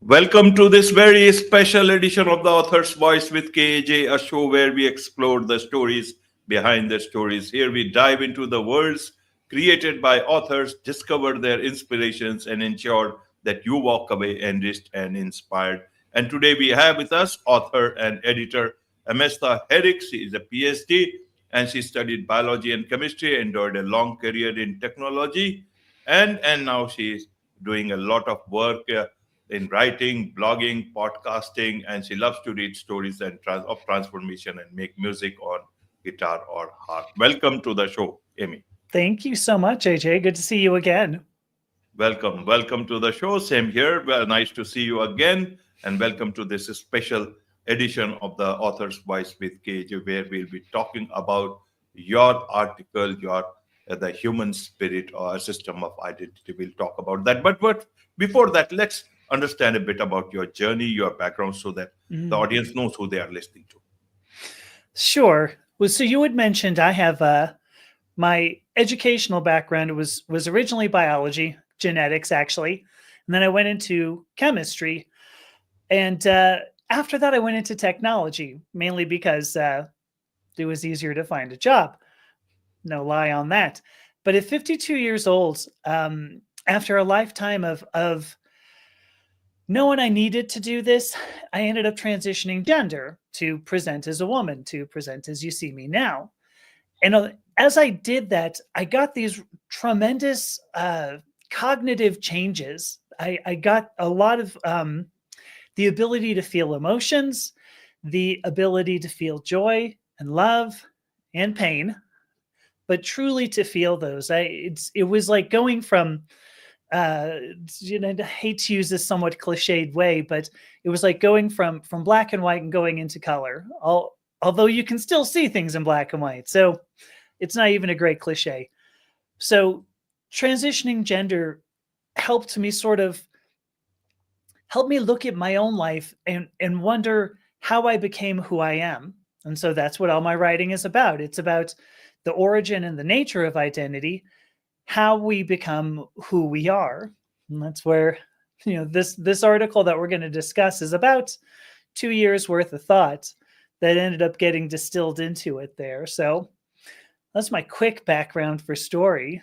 Welcome to this very special edition of The Author's Voice with KAJ, a show where we explore the stories behind the stories. Here we dive into the worlds created by authors, discover their inspirations, and ensure that you walk away enriched and inspired. And today we have with us author and editor Amethysta Herrick. She is a PhD and she studied biology and chemistry, enjoyed a long career in technology, and now she is doing a lot of work in writing, blogging, podcasting, and she loves to read stories of transformation and make music on guitar or harp. Welcome to the show, Amy. Thank you so much, AJ. Good to see you again. Welcome to the show. Same here. Well, nice to see you again, and welcome to this special edition of the Author's Voice with KJ, where we'll be talking about your article, your the human spirit or a system of identity. We'll talk about that. But before that, let's understand a bit about your journey, your background, so that the audience knows who they are listening to. Sure. Well, so you had mentioned I have my educational background was originally biology, genetics, actually. And then I went into chemistry. And after that, I went into technology, mainly because it was easier to find a job. No lie on that. But at 52 years old, after a lifetime of knowing I needed to do this, I ended up transitioning gender to present as a woman, to present as you see me now. And as I did that, I got these tremendous cognitive changes. I got a lot of the ability to feel emotions, the ability to feel joy and love and pain, but truly to feel those. It was like going from I hate to use this somewhat cliched way, but it was like going from black and white and going into color. Although you can still see things in black and white, so it's not even a great cliche. So transitioning gender helped me look at my own life and wonder how I became who I am. And so that's what all my writing is about. It's about the origin and the nature of identity, how we become who we are. And that's where, this article that we're going to discuss is about 2 years worth of thought that ended up getting distilled into it there. So that's my quick background for story.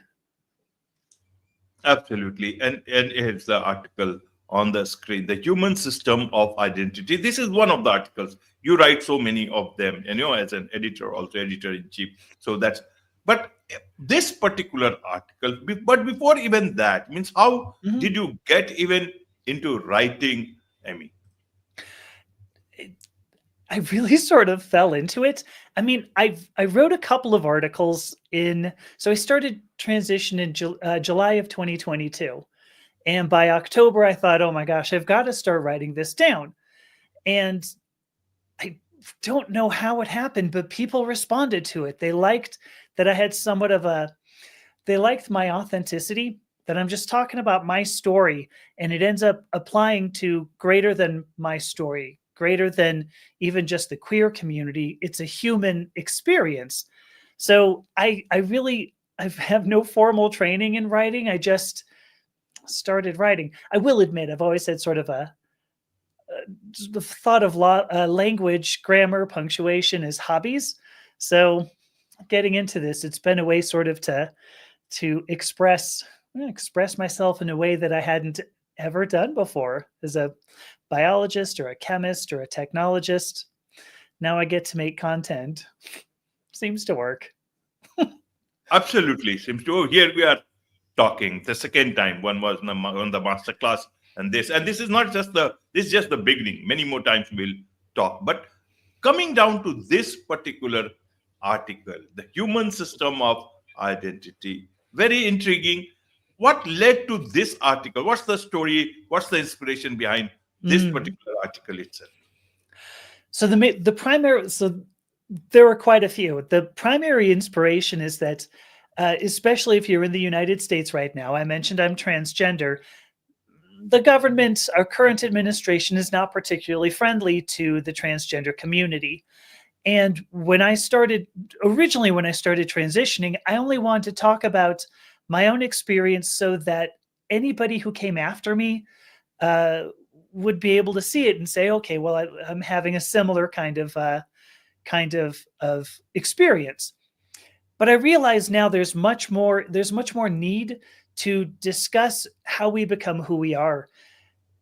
Absolutely. And here's the article on the screen, The Human System of Identity. This is one of the articles. You write so many of them, and as an editor, also editor-in-chief. So but this particular article, but before even that, means how did you get even into writing, Amy? I really sort of fell into it. I mean, I wrote a couple of articles so I started transition in July of 2022. And by October, I thought, oh my gosh, I've got to start writing this down. And I don't know how it happened, but people responded to it. They liked that I had they liked my authenticity, that I'm just talking about my story, and it ends up applying to greater than my story, greater than even just the queer community. It's a human experience. So I have no formal training in writing. I just started writing. I will admit, I've always had sort of the thought of language, grammar, punctuation as hobbies. So getting into this, it's been a way sort of to express myself in a way that I hadn't ever done before as a biologist or a chemist or a technologist. Now I get to make content. Seems to work. Absolutely. Seems to. Here we are talking the second time. One was on the master class, and this is not just this is just the beginning. Many more times we'll talk. But coming down to this particular article, The Human System of Identity, very intriguing. What led to this article? What's the story? What's the inspiration behind this particular article itself? So there are quite a few. The primary inspiration is that, especially if you're in the United States right now, I mentioned I'm transgender. The government, our current administration, is not particularly friendly to the transgender community. And when I started transitioning, I only wanted to talk about my own experience so that anybody who came after me would be able to see it and say, okay, well, I'm having a similar kind of experience. But I realize now there's much more need to discuss how we become who we are,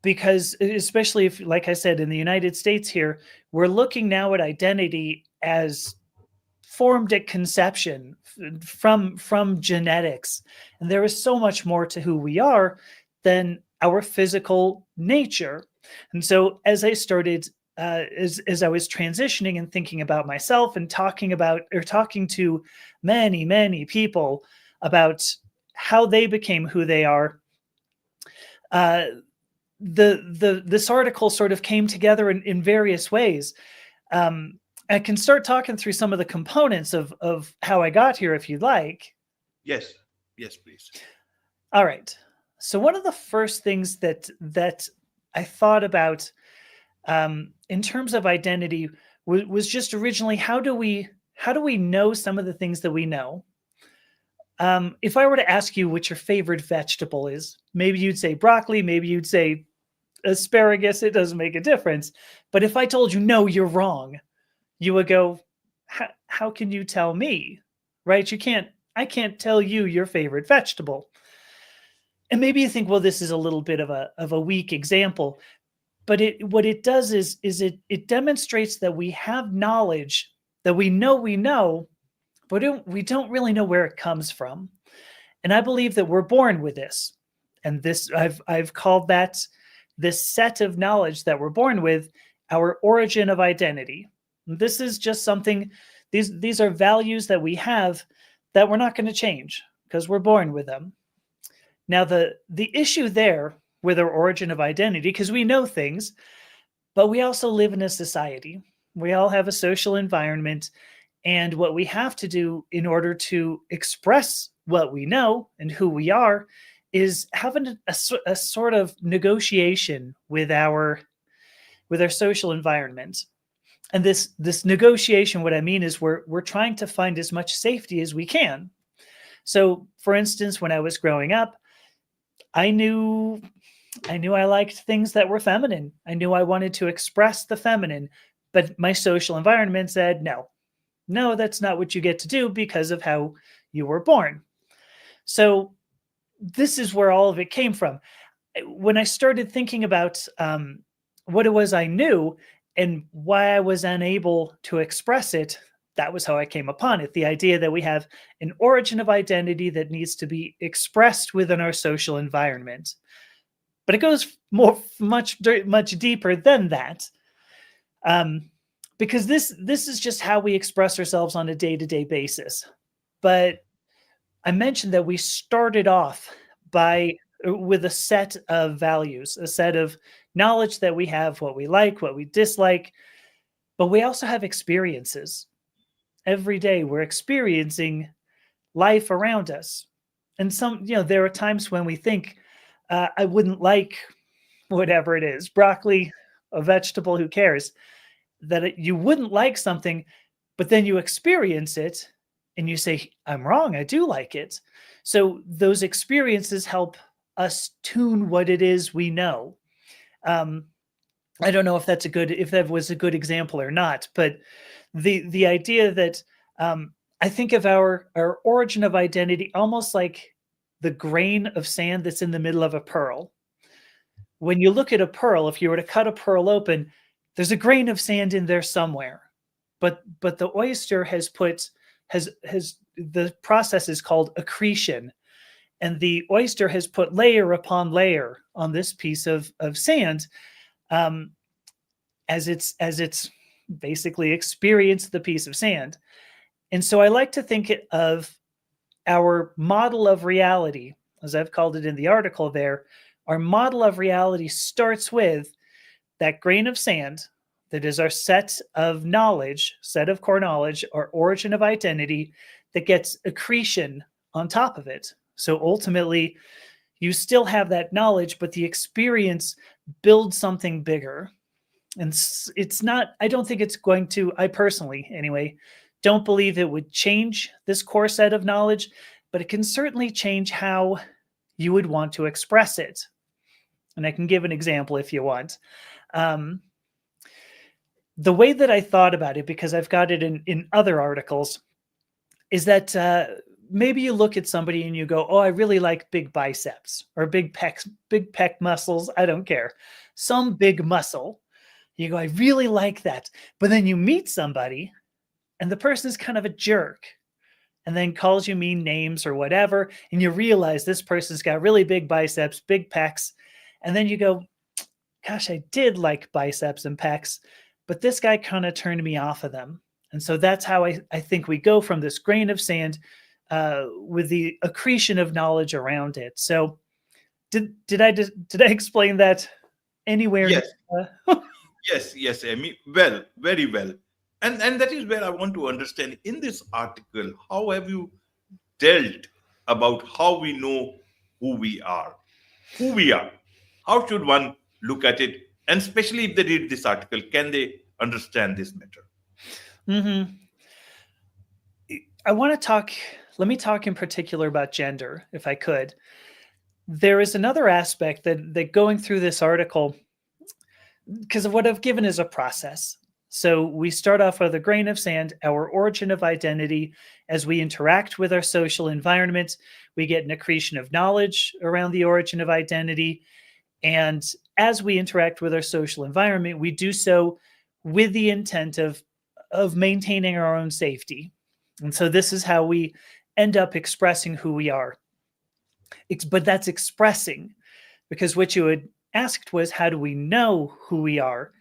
because especially if, like I said, in the United States here, we're looking now at identity as formed at conception from genetics, and there is so much more to who we are than our physical nature. And so as I started as I was transitioning and thinking about myself and talking to many people about how they became who they are, uh, this article sort of came together in various ways. I can start talking through some of the components of how I got here, if you'd like. Yes, yes, please. All right. So one of the first things that I thought about in terms of identity was just originally, how do we know some of the things that we know? If I were to ask you what your favorite vegetable is, maybe you'd say broccoli, maybe you'd say asparagus. It doesn't make a difference. But if I told you, no, you're wrong, you would go, how can you tell me? Right? I can't tell you your favorite vegetable. And maybe you think, well, this is a little bit of a weak example, but what it does is it demonstrates that we have knowledge that we know, but we don't really know where it comes from. And I believe that we're born with this. And this I've called that, this set of knowledge that we're born with, our origin of identity. This is just something, these are values that we have that we're not going to change because we're born with them. Now, the issue there with our origin of identity, because we know things, but we also live in a society. We all have a social environment. And what we have to do in order to express what we know and who we are is having a sort of negotiation with our social environment. And this negotiation, what I mean is we're trying to find as much safety as we can. So, for instance, when I was growing up, I knew I liked things that were feminine. I knew I wanted to express the feminine, but my social environment said, no, that's not what you get to do because of how you were born. So this is where all of it came from. When I started thinking about what it was I knew and why I was unable to express it, that was how I came upon it. The idea that we have an origin of identity that needs to be expressed within our social environment. But it goes much deeper than that. Because this is just how we express ourselves on a day-to-day basis. But I mentioned that we started off with a set of values, a set of knowledge that we have, what we like, what we dislike, but we also have experiences. Every day we're experiencing life around us. And there are times when we think, I wouldn't like whatever it is, broccoli, a vegetable, who cares? That you wouldn't like something, but then you experience it and you say, I'm wrong, I do like it. So those experiences help us tune what it is we know. I don't know if that was a good example or not, but the idea that I think of our origin of identity almost like the grain of sand that's in the middle of a pearl. When you look at a pearl, if you were to cut a pearl open, there's a grain of sand in there somewhere, but the oyster has the process is called accretion, and the oyster has put layer upon layer on this piece of sand, as it's basically experienced the piece of sand. And so I like to think of our model of reality, as I've called it in the article there. Our model of reality starts with that grain of sand that is our set of core knowledge, our origin of identity, that gets accretion on top of it. So ultimately, you still have that knowledge, but the experience builds something bigger. And I don't think it's going to, I personally, anyway, don't believe it would change this core set of knowledge, but it can certainly change how you would want to express it. And I can give an example if you want. Um, the way that I thought about it, because I've got it in other articles, is that maybe you look at somebody and you go, "Oh, I really like big biceps or big pec muscles. I don't care, some big muscle." You go, "I really like that," but then you meet somebody, and the person is kind of a jerk, and then calls you mean names or whatever, and you realize this person's got really big biceps, big pecs, and then you go, "Gosh, I did like biceps and pecs, but this guy kind of turned me off of them." And so that's how I think we go from this grain of sand with the accretion of knowledge around it. So did I explain that anywhere Yes, near? yes, Amy. Well, very well. And that is where I want to understand in this article, how have you dealt about how we know who we are? Who we are. How should one look at it? And especially if they read this article, can they understand this better? Hmm. I want to talk. Let me talk in particular about gender, if I could. There is another aspect that going through this article, because of what I've given is a process. So we start off with a grain of sand, our origin of identity. As we interact with our social environment, we get an accretion of knowledge around the origin of identity. And as we interact with our social environment, we do so with the intent of maintaining our own safety. And so this is how we end up expressing who we are. But that's expressing, because what you had asked was, how do we know who we are?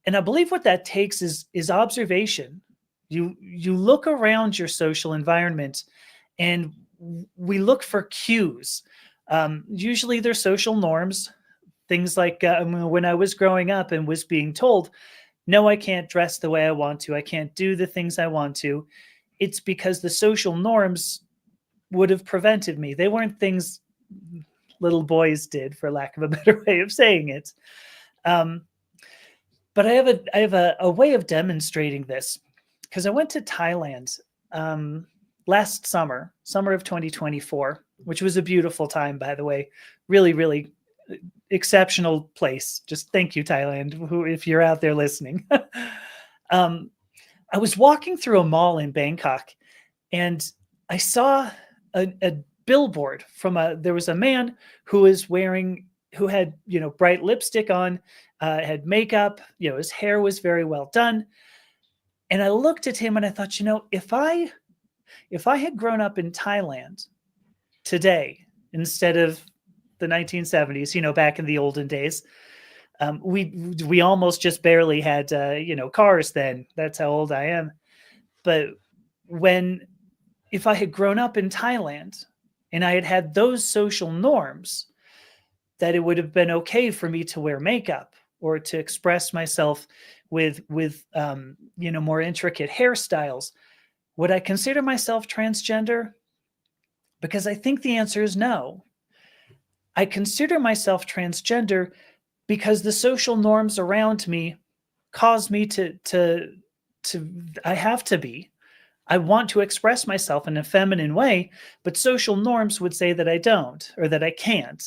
And I believe what that takes is observation. You look around your social environment, and we look for cues. Usually they're social norms, things like when I was growing up and was being told, no, I can't dress the way I want to, I can't do the things I want to. It's because the social norms would have prevented me. They weren't things little boys did, for lack of a better way of saying it. Um, but I have a way of demonstrating this, because I went to Thailand last summer of 2024, which was a beautiful time, by the way. Really, really exceptional place. Just thank you, Thailand, if you're out there listening. um, I was walking through a mall in Bangkok, and I saw a billboard from there was a man who had bright lipstick on, had makeup, his hair was very well done. And I looked at him and I thought, if I had grown up in Thailand today instead of the 1970s, back in the olden days, we almost just barely had cars then. That's how old I am. But when if I had grown up in Thailand and I had had those social norms, that it would have been okay for me to wear makeup or to express myself with more intricate hairstyles. Would I consider myself transgender? Because I think the answer is no. I consider myself transgender because the social norms around me cause me to I have to be. I want to express myself in a feminine way, but social norms would say that I don't, or that I can't.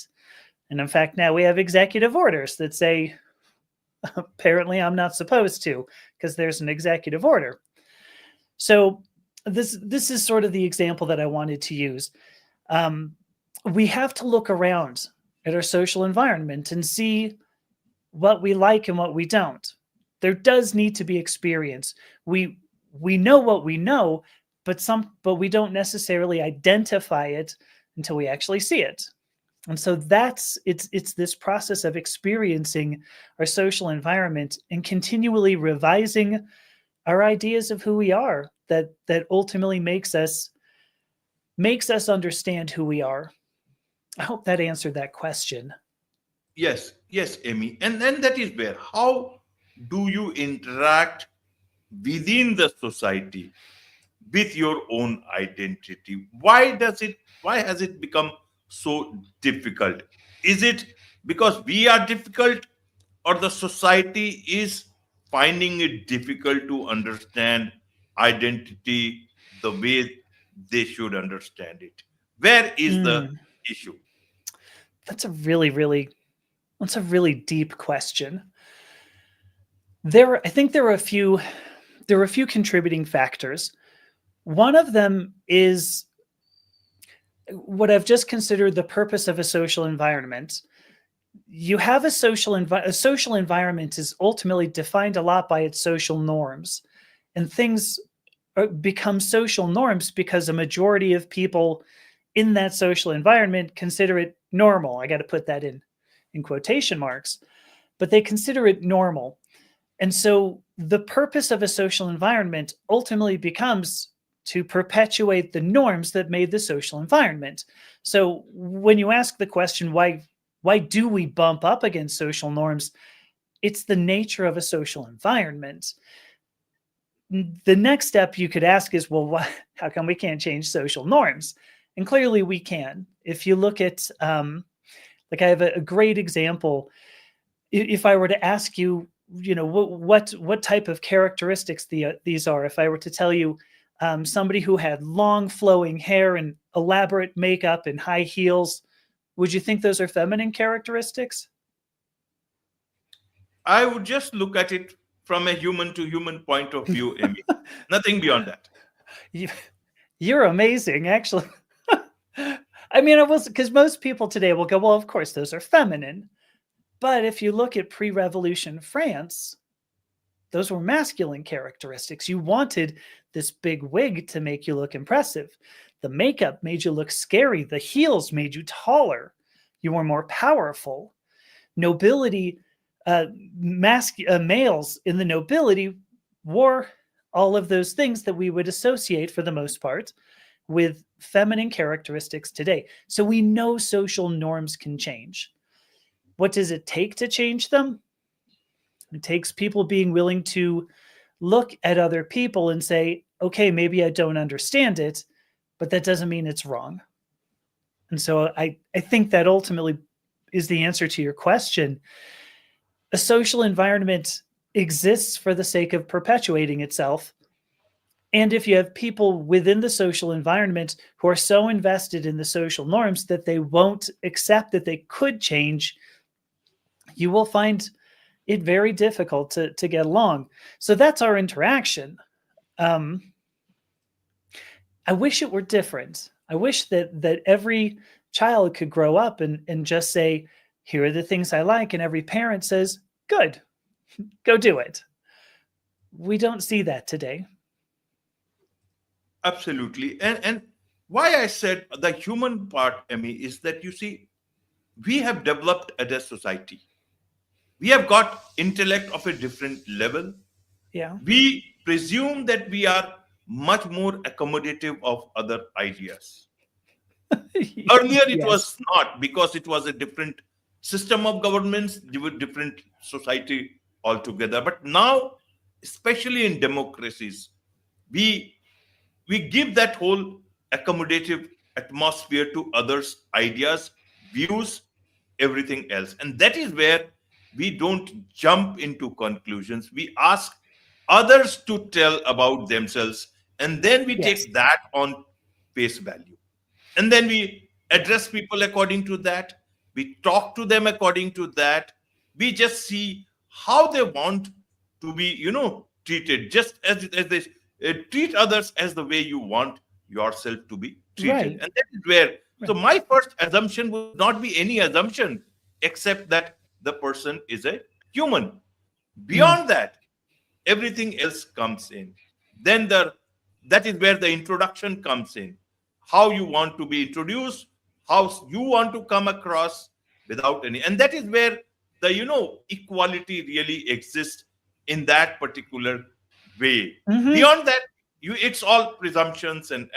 And in fact, now we have executive orders that say apparently I'm not supposed to, because there's an executive order. So this is sort of the example that I wanted to use. We have to look around at our social environment and see what we like and what we don't. There does need to be experience. We know what we know, but we don't necessarily identify it until we actually see it. And so it's this process of experiencing our social environment and continually revising our ideas of who we are that ultimately makes us understand who we are. I hope that answered that question. Yes, Amy. And then that is where how do you interact within the society with your own identity? Why has it become so difficult? Is it because we are difficult, or the society is finding it difficult to understand identity the way they should understand it? Where is the Mm, issue? that's a really, really That's a really deep question. I think there are a few contributing factors. One of them is what I've just considered the purpose of a social environment. You have a social environment is ultimately defined a lot by its social norms, and things become social norms because a majority of people in that social environment consider it normal. I got to put that in quotation marks, but they consider it normal. And so the purpose of a social environment ultimately becomes to perpetuate the norms that made the social environment. So when you ask the question, why do we bump up against social norms? It's the nature of a social environment. The next step you could ask is, well, how come we can't change social norms? And clearly we can. If you look at, like I have a great example. If I were to ask you, what type of characteristics these are, if I were to tell you somebody who had long flowing hair and elaborate makeup and high heels, would you think those are feminine characteristics? I would just look at it from a human to human point of view, Amy. Nothing beyond that. You, you're amazing, actually. I mean, I was because most people today will go, well, of course, those are feminine. But if you look at pre-revolution France, those were masculine characteristics. You wanted this big wig to make you look impressive. The makeup made you look scary. The heels made you taller. You were more powerful. Nobility, males in the nobility wore all of those things that we would associate, for the most part, with feminine characteristics today. So we know social norms can change. What does it take to change them? It takes people being willing to look at other people and say, okay, maybe I don't understand it, but that doesn't mean it's wrong. And so I think that ultimately is the answer to your question. A social environment exists for the sake of perpetuating itself. And if you have people within the social environment who are so invested in the social norms that they won't accept that they could change, you will find it very difficult to get along. So that's our interaction. Um, I wish it were different. I wish that every child could grow up and just say, here are the things I like. And every parent says, good, go do it. We don't see that today. Absolutely. And why I said the human part, Emmy, is that you see, we have developed as a society. We have got intellect of a different level. Yeah. We presume that we are much more accommodative of other ideas. Earlier, it Yes. was not, because it was a different system of governments, different society altogether. But now, especially in democracies, we we give that whole accommodative atmosphere to others' ideas, views, everything else. And that is where we don't jump into conclusions. We ask others to tell about themselves, and then we Yes. take that on face value. And then we address people according to that. We talk to them according to that. We just see how they want to be, treated, just as they treat others as the way you want yourself to be treated. Right. And that is where, so Right. my first assumption would not be any assumption except that the person is a human. Mm. Beyond that, everything else comes in. Then that is where the introduction comes in. How you want to be introduced, how you want to come across, without any. And that is where the equality really exists in that particular way. Hmm. Beyond that, it's all presumptions, and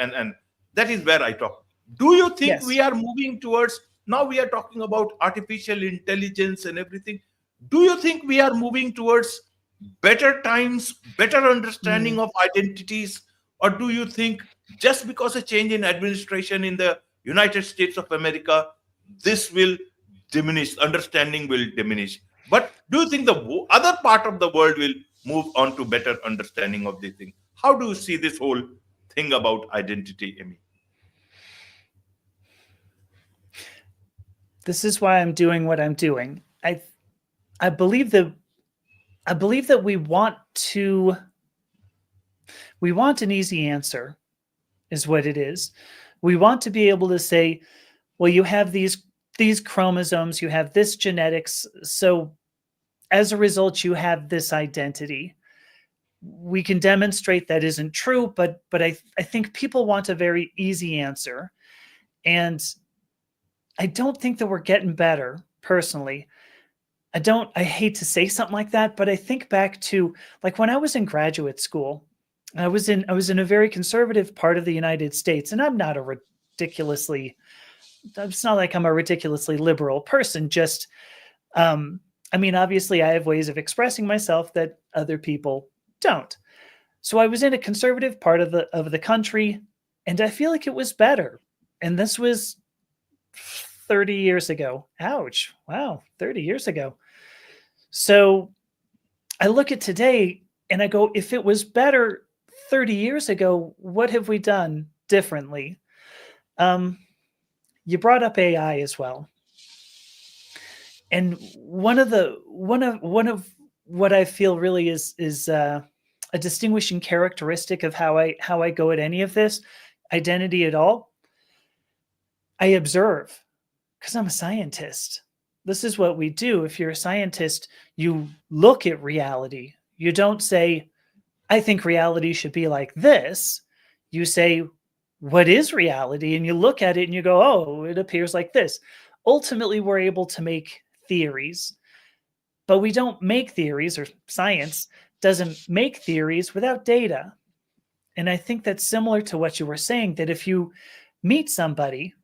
that is where I talk. Do you think Yes. we are moving towards, now we are talking about artificial intelligence and everything, do you think we are moving towards better times, better Mm. understanding of identities? Or do you think just because a change in administration in the United States of America, this will diminish, understanding will diminish? But do you think the other part of the world will move on to better understanding of this thing? How do you see this whole thing about identity, Amy? This is why I'm doing what I'm doing. I I believe that we want an easy answer is what it is. We want to be able to say, well, you have these chromosomes, you have this genetics, so as a result you have this identity. We can demonstrate that isn't true, but I think people want a very easy answer. And I don't think that we're getting better personally. I hate to say something like that, but I think back to like when I was in graduate school, I was in a very conservative part of the United States, and I'm not a ridiculously it's not like I'm a ridiculously liberal person, just I mean, obviously I have ways of expressing myself that other people don't. So I was in a conservative part of the country, and I feel like it was better. And this was 30 years ago. Ouch. Wow, 30 years ago. So I look at today and I go, if it was better 30 years ago, what have we done differently? You brought up AI as well. And one of what I feel really is a distinguishing characteristic of how I go at any of this identity at all. I observe because I'm a scientist. This is what we do. If you're a scientist, you look at reality. You don't say, I think reality should be like this. You say, what is reality? And you look at it and you go, oh, it appears like this. Ultimately, we're able to make theories, but we don't make theories, or science doesn't make theories without data. And I think that's similar to what you were saying, that if you meet somebody,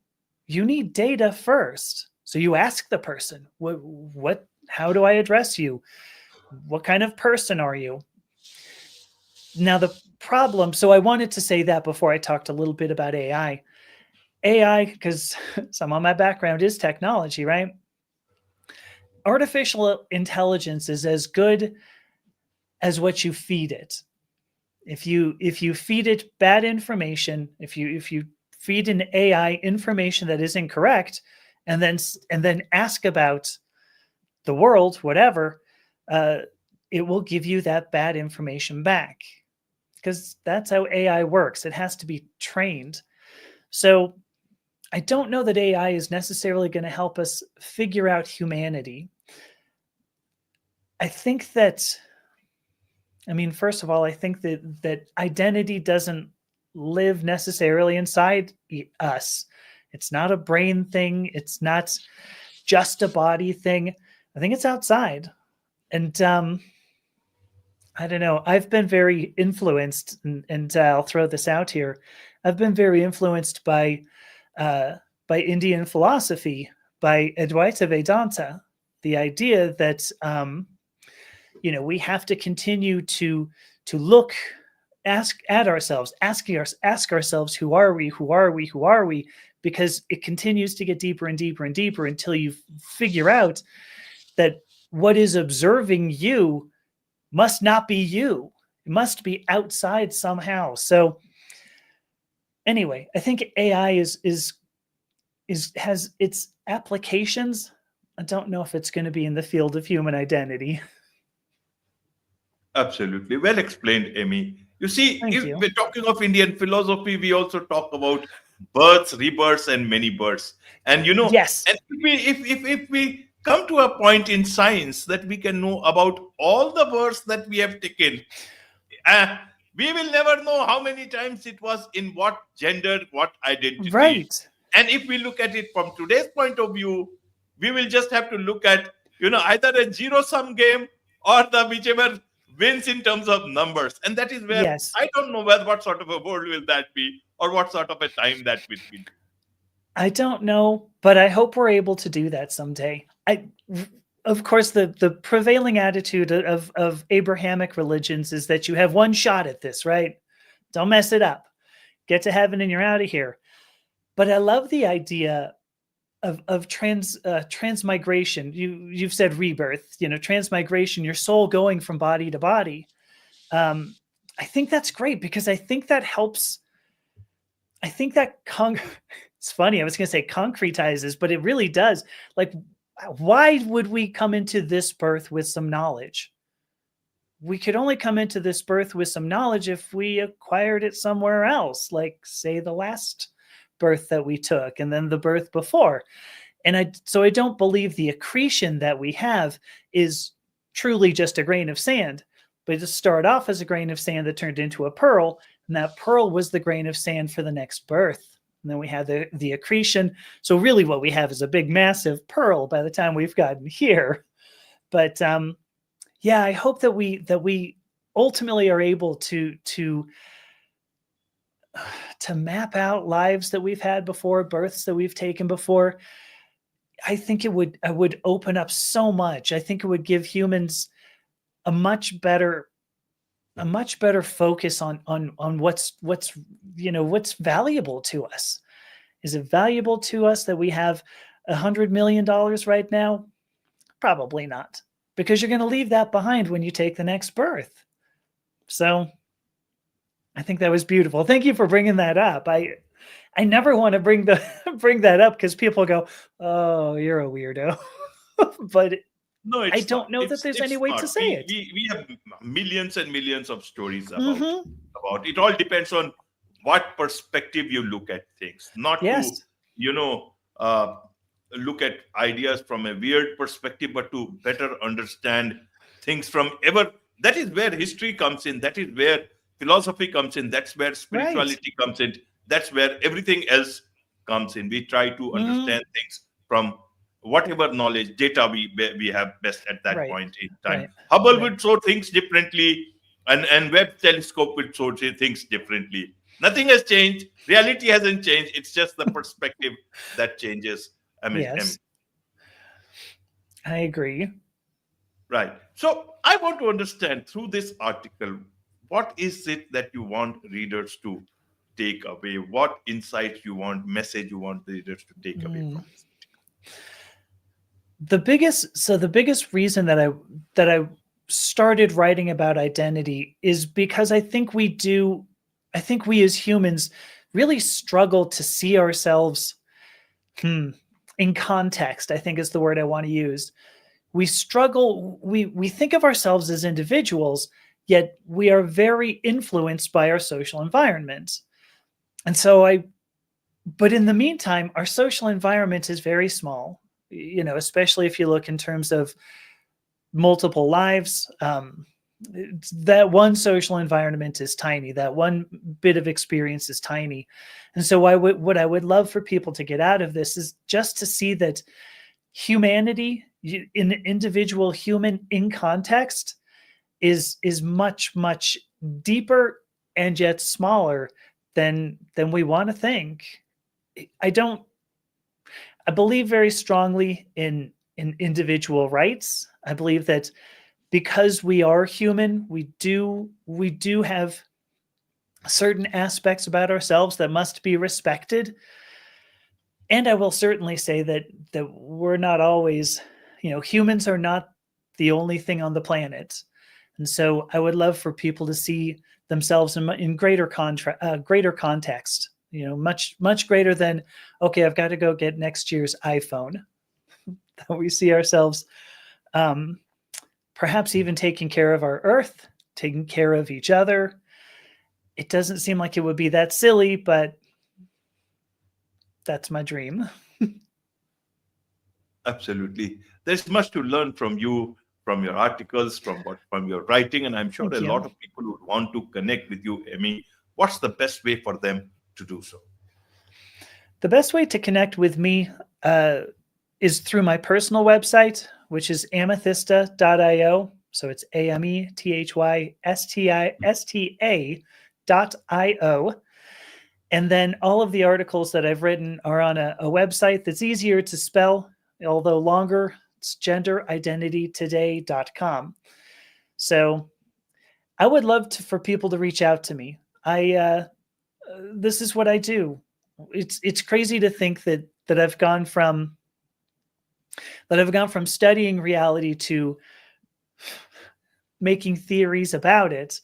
you need data first. So you ask the person, how do I address you? What kind of person are you? Now the problem, so I wanted to say that before I talked a little bit about AI. AI, because some of my background is technology, right? Artificial intelligence is as good as what you feed it. If you feed it bad information, if you feed an AI information that is incorrect, and then ask about the world, whatever, it will give you that bad information back, because that's how AI works. It has to be trained. So I don't know that AI is necessarily going to help us figure out humanity. I think that, I mean, first of all, I think that identity doesn't live necessarily inside us. It's not a brain thing. It's not just a body thing. I think it's outside. And I don't know. I've been very influenced, and I'll throw this out here. I've been very influenced by Indian philosophy, by Advaita Vedanta, the idea that we have to continue to look, ask ourselves, who are we, because it continues to get deeper and deeper and deeper until you figure out that what is observing you must not be you. It must be outside somehow. So anyway, I think AI has its applications. I don't know if it's going to be in the field of human identity. Absolutely. Well explained, Amy. You see, Thank if you. we're talking of Indian philosophy, we also talk about births, rebirths, and many births. And Yes. and if we come to a point in science that we can know about all the births that we have taken, uh, we will never know how many times it was, in what gender, what identity. Right. And if we look at it from today's point of view, we will just have to look at, either a zero sum game, or the whichever wins in terms of numbers. And that is where Yes. I don't know what sort of a world will that be, or what sort of a time that will be. I don't know, but I hope we're able to do that someday. Of course, the prevailing attitude of Abrahamic religions is that you have one shot at this, right? Don't mess it up. Get to heaven and you're out of here. But I love the idea of transmigration. You've said rebirth, transmigration, your soul going from body to body. I think that's great, because I think that helps. I think that it's funny. I was going to say concretizes, but it really does. Like, why would we come into this birth with some knowledge? We could only come into this birth with some knowledge if we acquired it somewhere else, like, say, the last birth that we took and then the birth before. And so I don't believe the accretion that we have is truly just a grain of sand, but it started off as a grain of sand that turned into a pearl, and that pearl was the grain of sand for the next birth. And then we have the accretion. So really what we have is a big, massive pearl by the time we've gotten here. But yeah, I hope that we ultimately are able to map out lives that we've had before, births that we've taken before. I think it would open up so much. I think it would give humans a much better focus on what's valuable to us. Is it valuable to us that we have $100 million right now? Probably not, because you're going to leave that behind when you take the next birth. So I think that was beautiful. Thank you for bringing that up. I never want to bring that up because people go, "Oh, you're a weirdo," but No, I don't know that there's any way to say it. We have millions and millions of stories Mhm. about it. All depends on what perspective you look at things, not to Yes, look at ideas from a weird perspective, but to better understand things from ever. That is where history comes in. That is where philosophy comes in. That's where right. spirituality comes in. That's where everything else comes in. We try to Mhm. understand things from whatever knowledge data we have best at that Right. point in time. Right. Hubble Right. would show things differently, and Webb telescope would show things differently. Nothing has changed. Reality hasn't changed. It's just the perspective that changes. Yes, I agree. Right. So I want to understand through this article, what is it that you want readers to take away? What insight you want, message you want the readers to take away Mm. from this? The biggest reason that I started writing about identity is because I think we as humans really struggle to see ourselves in context, I think is the word I want to use. We struggle, we think of ourselves as individuals, yet we are very influenced by our social environment. And so but in the meantime, our social environment is very small, especially if you look in terms of multiple lives. That one social environment is tiny. That one bit of experience is tiny. And so what I would love for people to get out of this is just to see that humanity, in individual human in context, is much, much deeper and yet smaller than we want to think. I believe very strongly in individual rights. I believe that because we are human, we do have certain aspects about ourselves that must be respected. And I will certainly say that we're not always, humans are not the only thing on the planet. And so I would love for people to see themselves in greater context, much greater than, okay, I've got to go get next year's iPhone. That we see ourselves perhaps even taking care of our earth, taking care of each other. It doesn't seem like it would be that silly, but that's my dream. Absolutely. There's much to learn from you, from your articles, from your writing, and I'm sure Thank a you. lot of people would want to connect with you, Emmy. What's the best way for them to do so? The best way to connect with me is through my personal website, which is amethysta.io. So it's amethysta.io. And then all of the articles that I've written are on a website that's easier to spell, although longer. It's genderidentitytoday.com. So I would love for people to reach out to me. This is what I do. It's crazy to think that I've gone from studying reality to making theories about it,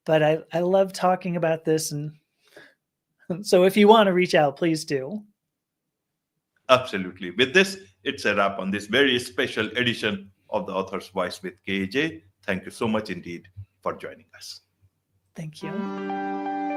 but I love talking about this, and so if you want to reach out, please do. Absolutely. With this, it's a wrap on this very special edition of the Author's Voice with KAJ. Thank you so much indeed for joining us. Thank you.